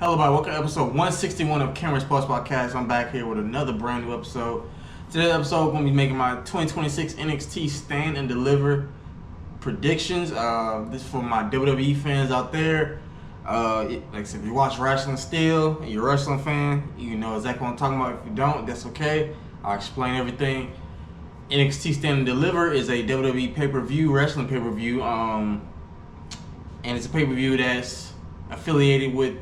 Hello, everybody. Welcome to episode 161 of Cameron Sports Podcast. I'm back here with another brand new episode. Today's episode, I'm going to be making my 2026 NXT Stand and Deliver predictions. This is for my WWE fans out there. Like I said, if you watch wrestling still, and you're a wrestling fan, you know exactly what I'm talking about. If you don't, that's okay. I'll explain everything. NXT Stand and Deliver is a WWE pay-per-view, wrestling pay-per-view. And it's a pay-per-view that's affiliated with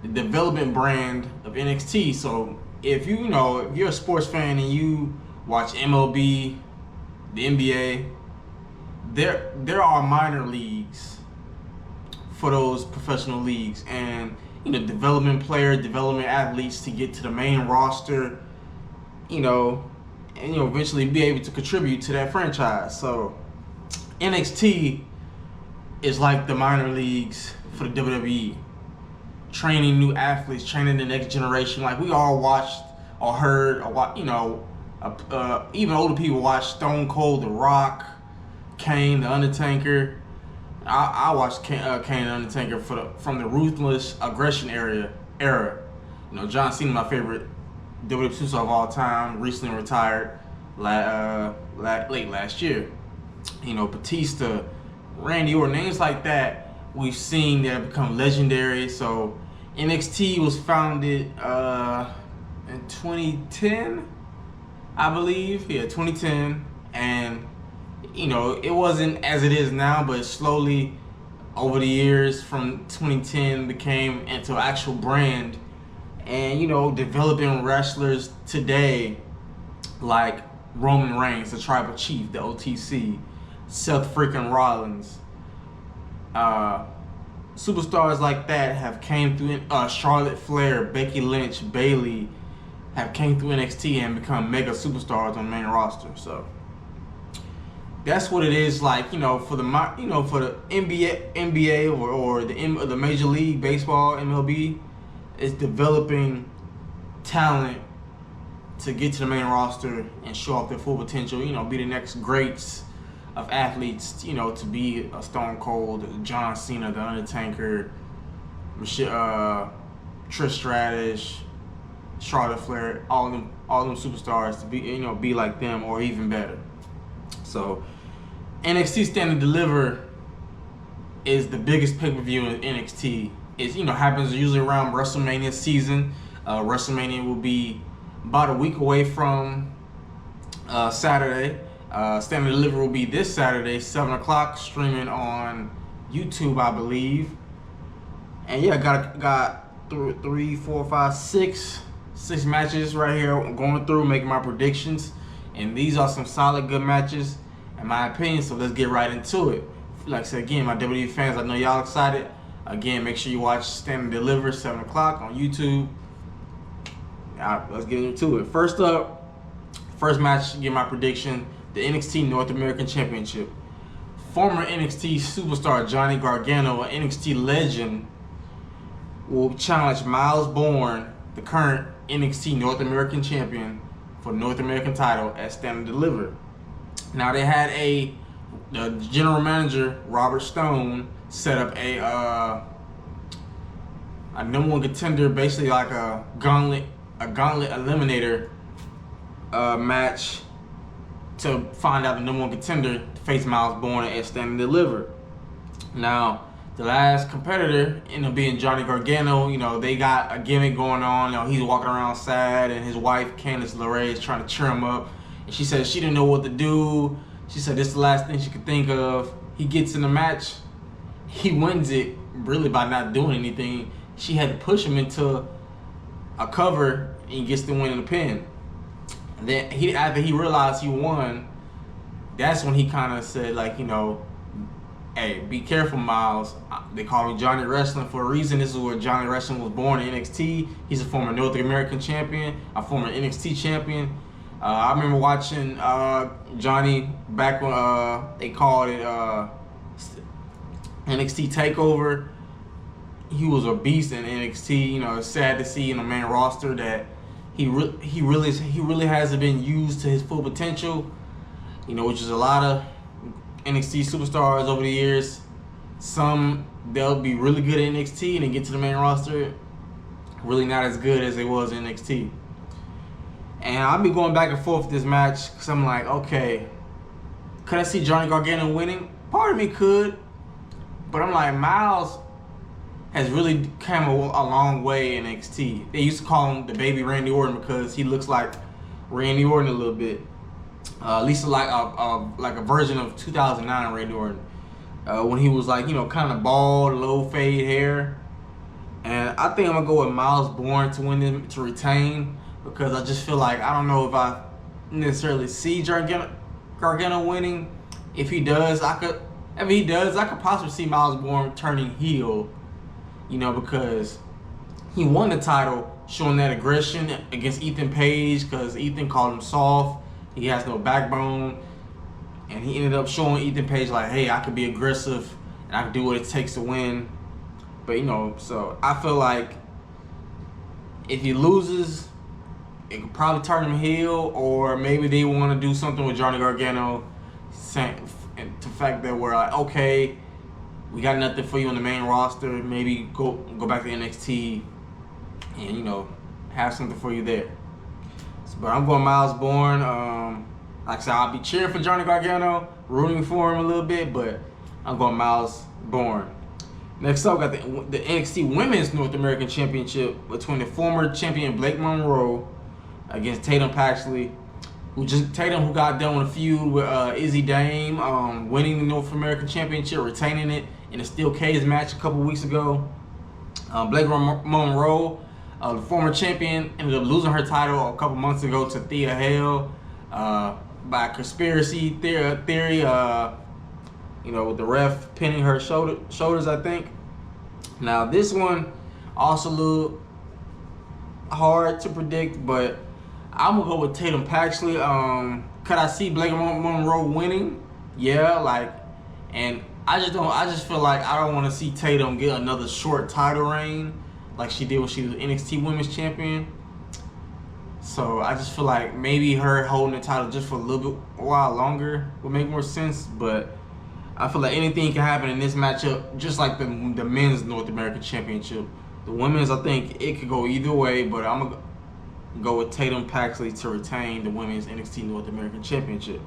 the development brand of NXT. So if you're a sports fan and you watch MLB, the NBA, there are minor leagues for those professional leagues, and development players, development athletes to get to the main roster, and eventually be able to contribute to that franchise. So NXT is like the minor leagues for the WWE. Training new athletes, training the next generation. Like we all watched or heard, or even older people watch Stone Cold, The Rock, Kane, The Undertaker. I watched Kane and The Undertaker from the Ruthless Aggression era. John Cena, my favorite WWE superstar of all time, recently retired late last year. Batista, Randy Orton, names like that we've seen that have become legendary. So NXT was founded in 2010, I believe. Yeah, 2010. And, it wasn't as it is now, but slowly over the years from 2010 became into an actual brand. And, developing wrestlers today like Roman Reigns, the Tribal Chief, the OTC, Seth freaking Rollins. Superstars like that have came through. Charlotte Flair, Becky Lynch, Bayley have came through NXT and become mega superstars on the main roster. So that's what it is like. For the NBA or the Major League Baseball, MLB, is developing talent to get to the main roster and show off their full potential. Be the next greats of athletes, to be a Stone Cold, John Cena, The Undertaker, Trish Stratus, Charlotte Flair, all them superstars to be like them or even better. So NXT Stand and Deliver is the biggest pay-per-view in NXT. It happens usually around WrestleMania season. WrestleMania will be about a week away from Saturday. Stand and Deliver will be this Saturday, 7 o'clock, streaming on YouTube, I believe. And yeah, got 3, 4, 5, 6 matches right here. I'm going through, making my predictions. And these are some solid, good matches, in my opinion. So let's get right into it. Like I said, again, my WWE fans, I know y'all excited. Again, make sure you watch Stand and Deliver, 7 o'clock on YouTube. Alright, let's get into it. First match, get my prediction. The NXT North American Championship. Former NXT superstar Johnny Gargano, an NXT legend, will challenge Myles Borne, the current NXT North American champion, for the North American title at Stand and Deliver. Now they had the general manager, Robert Stone, set up a number one contender, basically like a gauntlet eliminator match, to find out the number one contender to face Myles Borne at Stand and Deliver. Now, the last competitor ended up being Johnny Gargano. They got a gimmick going on. He's walking around sad, and his wife, Candice LeRae, is trying to cheer him up. And she said she didn't know what to do. She said this is the last thing she could think of. He gets in the match. He wins it really by not doing anything. She had to push him into a cover, and he gets the win in the pin. And then after he realized he won, that's when he kind of said, hey, be careful, Myles. They call me Johnny Wrestling for a reason. This is where Johnny Wrestling was born, in NXT. He's a former North American champion, a former NXT champion. I remember watching Johnny back when they called it NXT TakeOver. He was a beast in NXT. It's sad to see in the main roster that he really hasn't been used to his full potential. Which is a lot of NXT superstars over the years. Some they'll be really good at NXT and then get to the main roster really not as good as it was in NXT. And I'll be going back and forth with this match because I'm like, okay, could I see Johnny Gargano winning? Part of me could, but I'm like, Myles has really come a long way in NXT. They used to call him the baby Randy Orton because he looks like Randy Orton a little bit. At least like a version of 2009 Randy Orton. When he was like, kind of bald, low fade hair. And I think I'm gonna go with Myles Borne to win this, to retain, because I just feel like, I don't know if I necessarily see Gargano winning. If he does, I could possibly see Myles Borne turning heel, because he won the title showing that aggression against Ethan Page, because Ethan called him soft, he has no backbone, and he ended up showing Ethan Page like, hey, I could be aggressive and I can do what it takes to win. But so I feel like if he loses, it could probably turn him heel, or maybe they want to do something with Johnny Gargano, to the fact that we're like, okay, we got nothing for you on the main roster. Maybe go back to NXT and have something for you there. But I'm going Myles Borne. Like I said, I'll be cheering for Johnny Gargano, rooting for him a little bit, but I'm going Myles Borne. Next up, got the NXT Women's North American Championship between the former champion Blake Monroe against Tatum Paxley, who got done with a feud with Izzy Dame, winning the North American Championship, retaining it in a steel cage match a couple weeks ago. Blake Monroe, the former champion, ended up losing her title a couple months ago to Thea Hale by conspiracy theory, with the ref pinning her shoulders, I think. Now this one also a little hard to predict, but I'm gonna go with Tatum Paxley. Could I see Blake Monroe winning? Yeah, and I just feel like I don't want to see Tatum get another short title reign like she did when she was NXT Women's Champion. So I just feel like maybe her holding the title just for a while longer would make more sense. But I feel like anything can happen in this matchup, just like the men's North American Championship. The women's, I think it could go either way, but I'm gonna go with Tatum Paxley to retain the women's NXT North American Championship.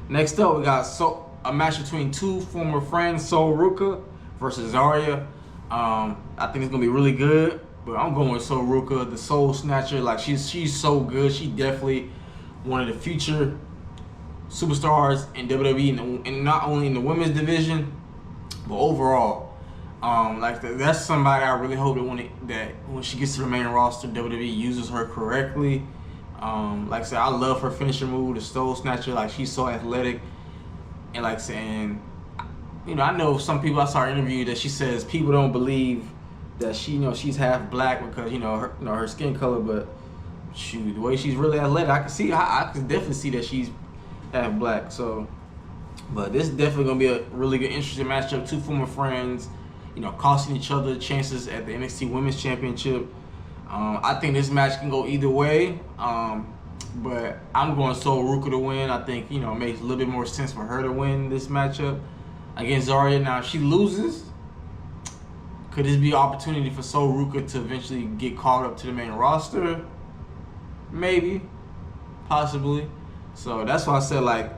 Next up, we got a match between two former friends, Sol Ruca versus Zaria. I think it's gonna be really good, but I'm going with Sol Ruca, the Soul Snatcher. Like she's so good. She definitely one of the future superstars in WWE, and not only in the women's division, but overall. That's somebody I really hope that when she gets to the main roster, WWE uses her correctly. Like I said, I love her finisher move, the Soul Snatcher. Like, she's so athletic, and I know some people, I saw her interview that she says people don't believe that she's half black because her skin color, but shoot, the way she's really athletic, I can definitely see that she's half black. So, but this is definitely gonna be a really good, interesting matchup. Two former friends, costing each other chances at the NXT Women's Championship. I think this match can go either way, but I'm going Sol Ruca to win. I think it makes a little bit more sense for her to win this matchup against Zaria. Now, if she loses, could this be an opportunity for Sol Ruca to eventually get called up to the main roster? Maybe, possibly. So that's why I said,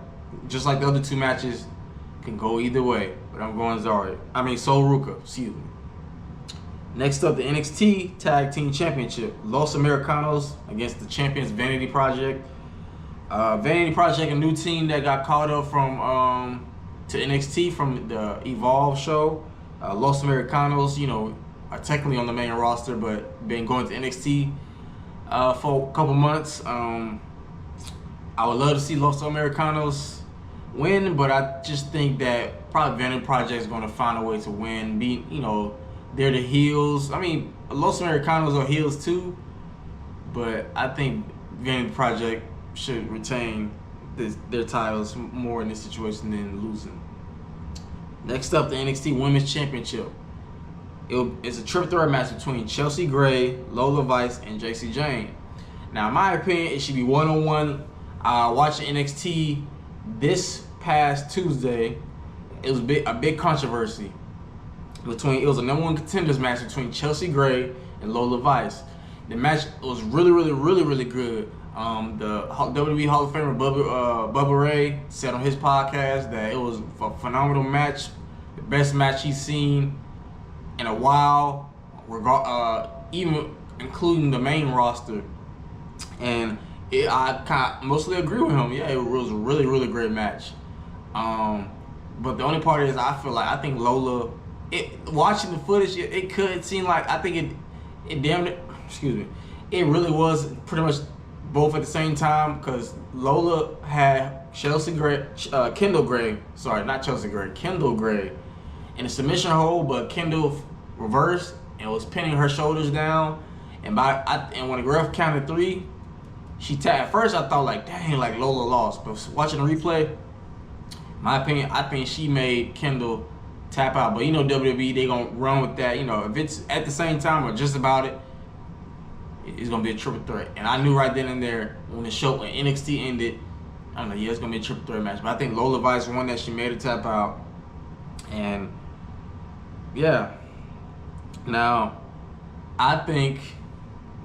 just like the other two matches, can go either way. But I'm going Sol Ruca, excuse me. Next up, the NXT Tag Team Championship. Los Americanos against the champions Vanity Project. Vanity Project, a new team that got called up to NXT from the Evolve show. Los Americanos, are technically on the main roster, but been going to NXT for a couple months. I would love to see Los Americanos win, but I just think that probably Vanity Project is going to find a way to win. They're the heels. I mean, Los Americanos are heels too, but I think Vanity Project should retain their titles more in this situation than losing. Next up, the NXT Women's Championship. It's a triple threat match between Jacy Jane, Lola Vice, and Jacy Jane. Now, in my opinion, it should be one-on-one. Watching NXT this past Tuesday, it was a big controversy. It was a number one contenders match between Jacy Jane and Lola Vice. The match was really good. The WWE Hall of Famer Bubba Ray said on his podcast that it was a phenomenal match, the best match he's seen in a while, even including the main roster. And I kind of mostly agree with him. Yeah, it was a really great match. But the only part is I think Lola, watching the footage, it could seem like, I think it damn it, it really was pretty much both at the same time, because Lola had Kendall Grey in a submission hold, but Kendall reversed and was pinning her shoulders down. And when the ref counted 3, she tapped. At first, I thought like, dang, like Lola lost. But watching the replay, my opinion, I think she made Kendall tap out. But WWE, they gonna run with that. If it's at the same time or just about it, it's gonna be a triple threat. And I knew right then and there when NXT ended, I'm like, yeah, it's gonna be a triple threat match. But I think Lola Vice won that. She made a tap out, and yeah. Now, I think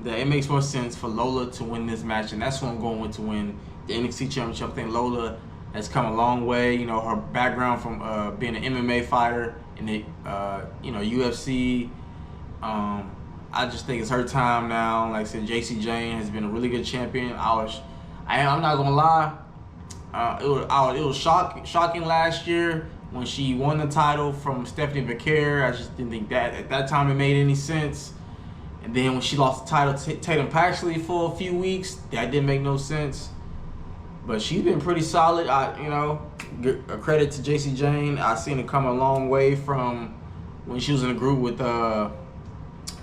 that it makes more sense for Lola to win this match, and that's who I'm going with to win the NXT Championship. I think Lola has come a long way. Her background from being an MMA fighter in the UFC. I just think it's her time now. Like I said, Jacy Jane has been a really good champion. I'm not gonna lie. It was shocking last year when she won the title from Stephanie Becerra. I just didn't think that at that time it made any sense. And then when she lost the title to Tatum Paxley for a few weeks, that didn't make no sense. But she's been pretty solid. A credit to Jacy Jane. I seen her come a long way from when she was in a group with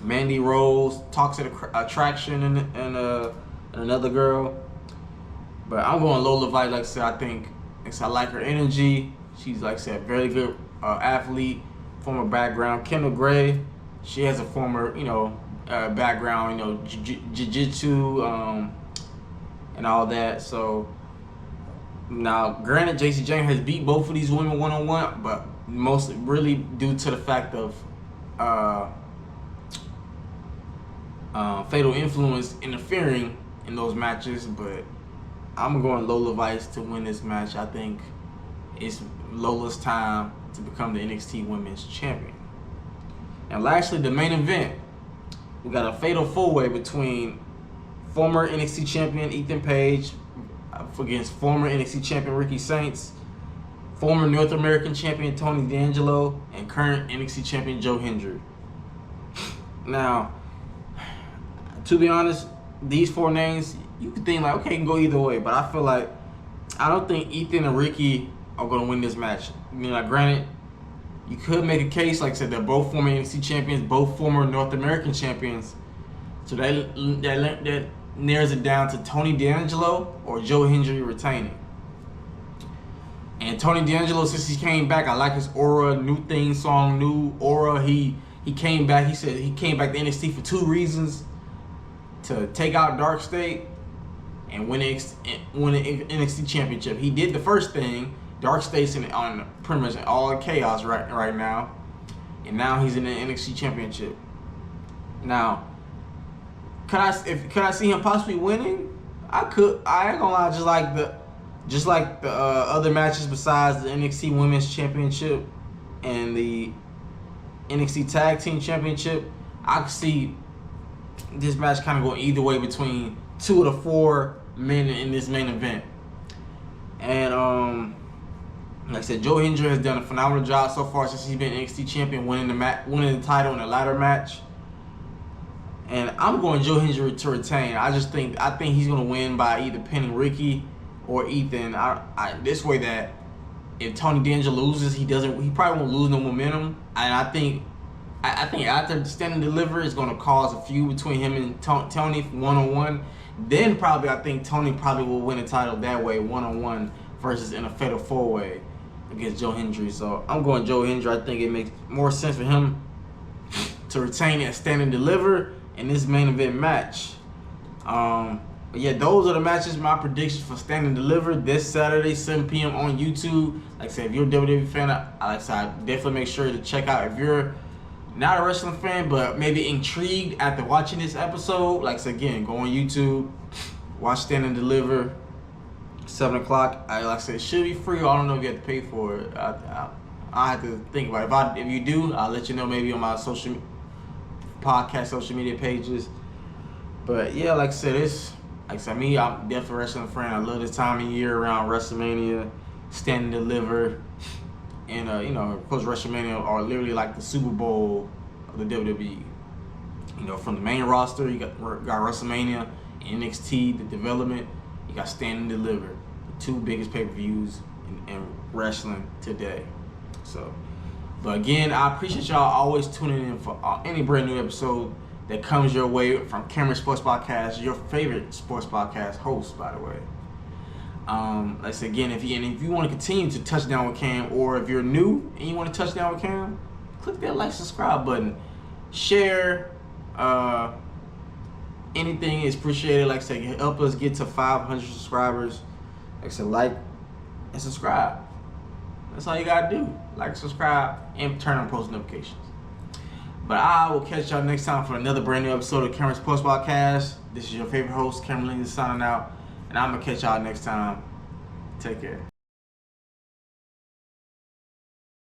Mandy Rose, Toxic Attraction, and another girl. But I'm going Lola Vice. Like I said, I like her energy. She's, like I said, very good athlete, former background. Kendall Grey, she has a former, background, jiu-jitsu, and all that. So now, granted, Jacy Jane has beat both of these women one-on-one, but mostly really due to the fact of Fatal Influence interfering in those matches. But I'm going Lola Vice to win this match. I think it's Lola's time to become the NXT Women's Champion. And lastly, the main event. We got a fatal four-way between former NXT champion Ethan Page against former NXT champion Ricky Saints, former North American champion Tony D'Angelo, and current NXT champion Joe Hendry. Now, to be honest, these 4 names, you could think like, okay, it can go either way, but I feel like I don't think Ethan and Ricky are going to win this match. Granted, you could make a case, like I said, they're both former NXT champions, both former North American champions. So that narrows it down to Tony D'Angelo or Joe Hendry retaining. And Tony D'Angelo, since he came back, I like his aura, new theme song, new aura. He came back. He said he came back to NXT for 2 reasons: to take out Dark State and win an NXT championship. He did the first thing. Dark State's on pretty much all chaos right now, and now he's in the NXT championship. Now, could I see him possibly winning? I could. I ain't gonna lie. Just like the other matches besides the NXT Women's Championship and the NXT Tag Team Championship, I could see this match kind of going either way between 2 of the 4 men in this main event. And like I said, Joe Hendry has done a phenomenal job so far since he's been NXT champion, winning the title in a ladder match. And I'm going Joe Hendry to retain. I think he's gonna win by either pinning Ricky or Ethan. This way that if Tony D'Angelo loses, he probably won't lose no momentum. And I think after the Stand and Deliver is gonna cause a feud between him and Tony one-on-one. Then I think Tony probably will win the title that way, one-on-one versus in a fatal 4-way against Joe Hendry. So I'm going Joe Hendry. I think it makes more sense for him to retain that Stand and Deliver in this main event match. But yeah, those are the matches, my predictions for Stand and Deliver this Saturday, 7 p.m. on YouTube. Like I said, if you're a WWE fan, I definitely make sure to check out. If you're not a wrestling fan, but maybe intrigued after watching this episode, like I said, again, go on YouTube, watch Stand and Deliver, 7 o'clock. Like I said, it should be free. I don't know if you have to pay for it. I have to think about it. If you do, I'll let you know maybe on my social media pages. But yeah, like I said, me, I'm definitely a wrestling fan. I love this time of year around WrestleMania, Stand and Deliver, and of course, WrestleMania are literally like the Super Bowl of the WWE. From the main roster, you got WrestleMania, NXT, the development. You got Stand and Deliver, the two biggest pay-per-views in wrestling today. So, but again, I appreciate y'all always tuning in for any brand new episode that comes your way from Camera Sports Podcast, your favorite sports podcast host, by the way. Like I said, again, if you want to continue to touch down with Cam, or if you're new and you want to touch down with Cam, click that like, subscribe button, share. Anything is appreciated. Like I said, help us get to 500 subscribers. Like I said, like and subscribe. That's all you gotta do. Like, subscribe, and turn on post notifications. But I will catch y'all next time for another brand new episode of Cameron Sports Podcast. This is your favorite host, Cameron Lee, signing out. And I'm gonna catch y'all next time. Take care.